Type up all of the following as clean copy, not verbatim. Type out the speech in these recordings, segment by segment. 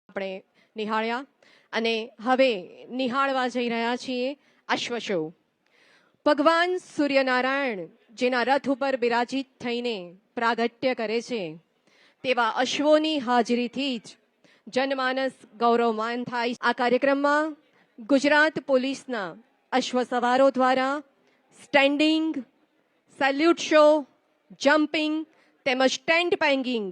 આપણે નિહાળ્યા અને હવે નિહાળવા જઈ રહ્યા છીએ અશ્વશો. ભગવાન સૂર્યનારાયણ જેના રથ ઉપર બિરાજિત થઈને પ્રાગટ્ય કરે છે તેવા અશ્વોની હાજરીથી જ જનમાનસ ગૌરવમાન થાય. આ કાર્યક્રમમાં ગુજરાત પોલીસના અશ્વ સવારો દ્વારા સ્ટેન્ડિંગ, સેલ્યુટ શો, જમ્પિંગ તેમજ ટેન્ટ પેંગિંગ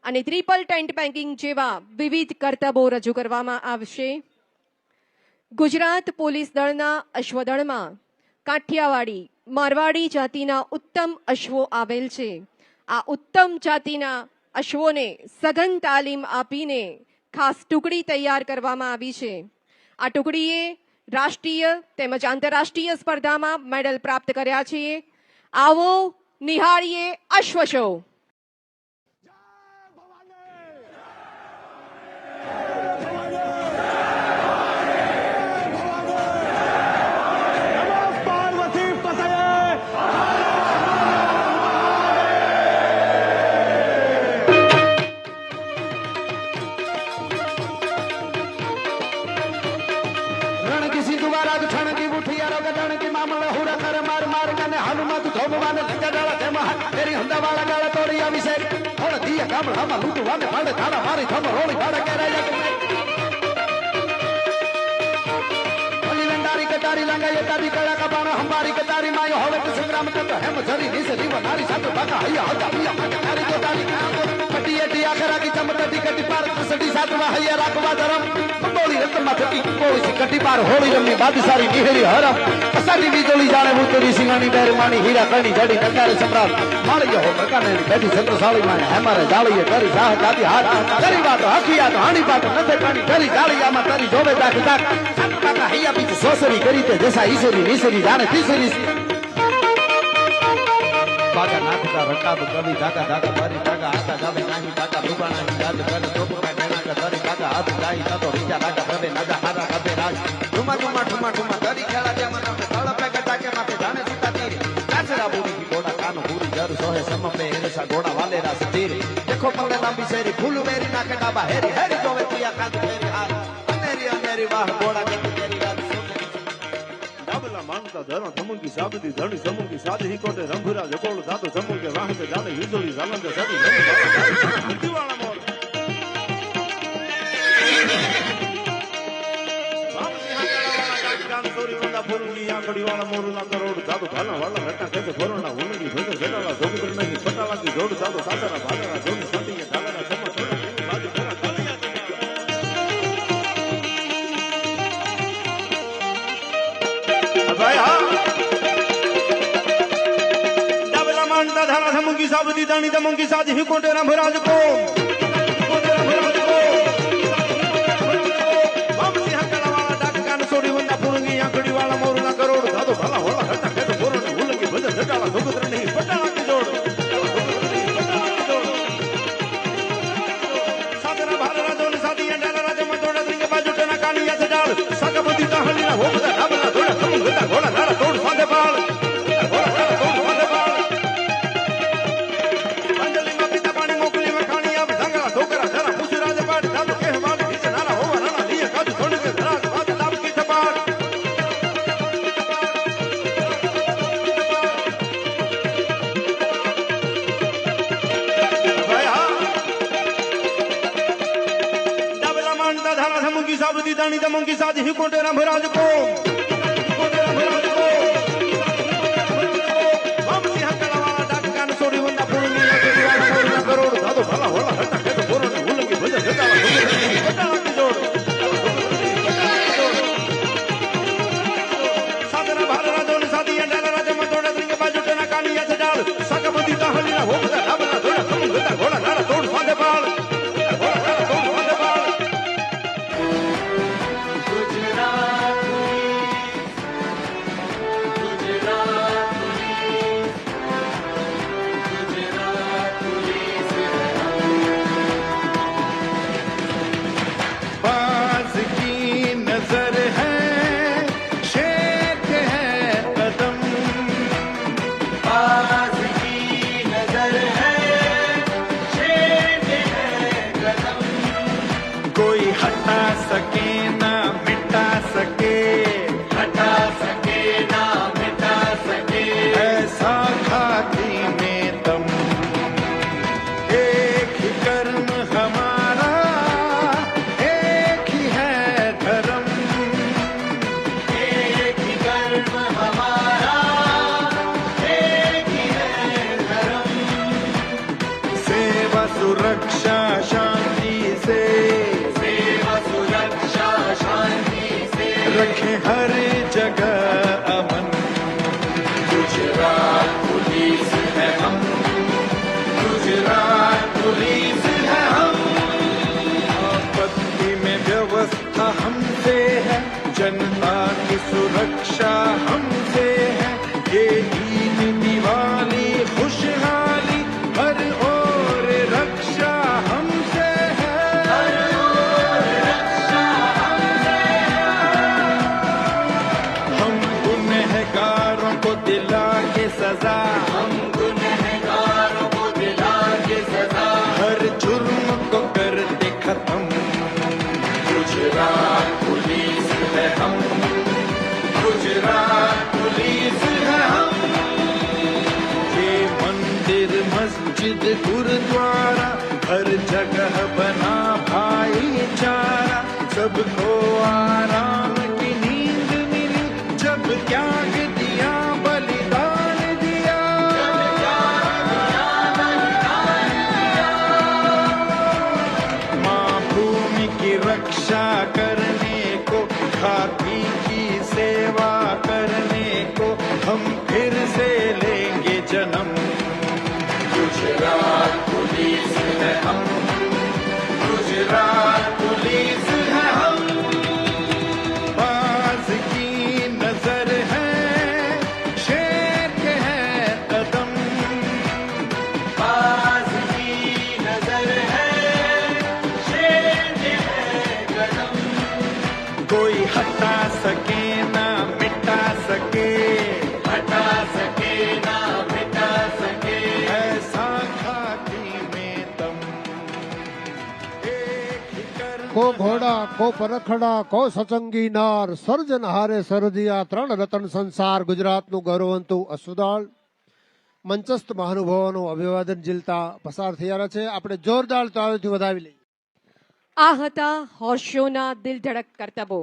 અને ટ્રિપલ ટેન્ટ પેંગિંગ જેવા વિવિધ કરતબો રજૂ કરવામાં આવશે. ગુજરાત પોલીસ દળના અશ્વદળમાં કાઠિયાવાડી, મારવાડી જાતિના ઉત્તમ અશ્વો આવેલ છે. આ ઉત્તમ જાતિના અશ્વોને સઘન તાલીમ આપીને ખાસ ટુકડી તૈયાર કરવામાં આવી છે. આ ટુકડીએ રાષ્ટ્રીય તેમજ આંતરરાષ્ટ્રીય સ્પર્ધામાં મેડલ પ્રાપ્ત કર્યા છે. આવો નિહાળીએ અશ્વશો. બાદશાહી નિહરી હરમ અસાની વીજળી જાણે ઉતરી સિંહાની બેર માની હીરા કણી જડી નકારે સમ્રાટ માળિયો હો પ્રકાને બેઠી છત્રસાળી માં હમારે જાળીએ કરી સાહ દાદી હાથ કરી વાતો હકિયા તો હાણી પાતો નથે કાણી કરી જાળીયામાં તારી જોવે દાખ દાખ સાત કાકા હૈયા બીચ સોસરી કરી તે જસા ઈસરી નીસરી જાણે તીસરી બાગા નાખતા રકાબ કવિ દાગા દાગા મારી દાગા આતા જાવે નાહી દાગા દુબાણા યાદ કરે તો કા નેના કા તારી દાગા હાથ જાય તો રીજા દાગા પ્રભે નજા હારા કબે રાજ ઠુમા ઠુમા ઠુમા ઠુમા તારી ખેલા જે મને તળ પે ગટા કે માથે જાણે સુતા તીર કાચરા બુરી કી ગોડા કાનો પૂરી જર સોહે સમ પે એસા ગોડા વાલે રા સતીર દેખો પલ્લે લાંબી શેરી ફૂલ મેરી નાખે ડાબા હેરી હેરી જોવે તિયા કાંદ ફેરી હાર અનેરી અનેરી વાહ ગોડા કે તેરી રાત मांगता धरो धमुकी साबदी धड़ी समूकी साधी ही कोटे रंभुरा जकोल दातो समूके वाह पे जाने यूजुली जालंद सदी दीवाना मोर बाप सिंह कान सोरी वंदा फुरुनी आंकड़ी वाला मोर ना करोड़ दातो भाला वाला घटा कैसे फरोना उनकी भज जटाला जोगुतर नहीं पटाला की जोड़ दातो सासरा भागरा जोनी सती के धागरा समझ बाजू तेरा कालिया भाई हां डबला मानता धारा धमुकी साबदी दानी दमुकी साज ही कोटे रामराज को कोटे रामराज को बाप सिंह कला वाला डाक कान सोड़ी वंदा पुरंगी आंकड़ी वाला मोर ना करोड़ दादो भला होला हटा के तो बोरो भूलंगी भज जटाला जोगुतर नहीं पटाला की जोड़ साधना भारत राजोन सादी अंडाला राज में तोड़ा द्रिंग बाजू टेना कानिया से डाल सकबदी ताहली ना हो बदा डबला थोड़ा कम गता घोड़ा नारा तोड़ फादे पाल घोड़ा नारा तोड़ फादे पाल अंजलि में पिता पानी मोकली में खानी अब धंगरा ठोकरा जरा पूछ राज पाट दाब के हमारे नीचे नारा होवा राणा लिए काज छोड़ के धरास बात दाब की थपाट भाई हां डबला मानता धारा धमुकी साबदी दानी दमुकी साज ही कोटे रामराज को भला होला हटा के तो बोरो ने भूलंगी भज जटाला पटाला की जोड़ साधना भारत राजोन सादी अंडाला राज में तोड़ा द्रिंग बाजू टेना कानिया से डाल सकबदी ताहली ना हो बदा डबला थोड़ा कम गता घोड़ा नारा तोड़ फादे पाल घोड़ा नारा तोड़ फादे पाल गुजरात हटा सके ना मिटा सके, हटा सके ना मिटा सके, ऐसा घाटी में दम। एक ही कर्म हमारा, एक ही है धर्म, एक ही कर्म हमारा, एक ही है धर्म। सेवा सुरक्षा शांति से, सेवा सुरक्षा शांति से, रखें हर जगह अमन। गुजरात पुलिस है हम, गुजरात पुलिस है हम। आपत्ति में व्यवस्था हमसे है, जनता की सुरक्षा हमसे है। ये ईद दिवाली खुशहाली हर ओर रक्षा हमसे है, हर ओर रक्षा हमसे है। हम गुनहगारों को दिला के सजा, हम गुनहगारों को दिला के सजा, हर जुर्म को करते खत्म। गुजरात पुलिस है हम, गुजरात पुलिस है हम। ये मंदिर मस्जिद गुरुद्वारा हर जगह बना भाईचारा। सबको आराम की नींद मिली जब त्याग दिया बलिदान दिया, जब त्याग दिया बलिदान दिया। माँ भूमि की रक्षा करने को, घाटी की सेवा करने को हम फिर से लेंगे जन्म। गुजरात पुलिस है हम, गुजरात पुलिस है हम। बाज की नजर है, शेर के है कदम, बाज की नजर है, शेर के है कदम। कोई हटा सके ना मिटा सके, हटा सके ना मिटा सके, ऐसा घाटी में दम। एक ही कर्म को घोड़ा को પરખડા કો સચંગી નાર સર્જનહારે સરદિયા ત્રણ રતન સંસાર ગુજરાતનું ગૌરવંતું અસુદાળ મંચસ્થ મહાનુભાવોનું અભિવાદન ઝીલતા પસાર થયા છે. આપણે જોરદાર તાળીઓથી વધાવી લઈએ. આ હતા હોશોના દિલ ધડક કરતબો.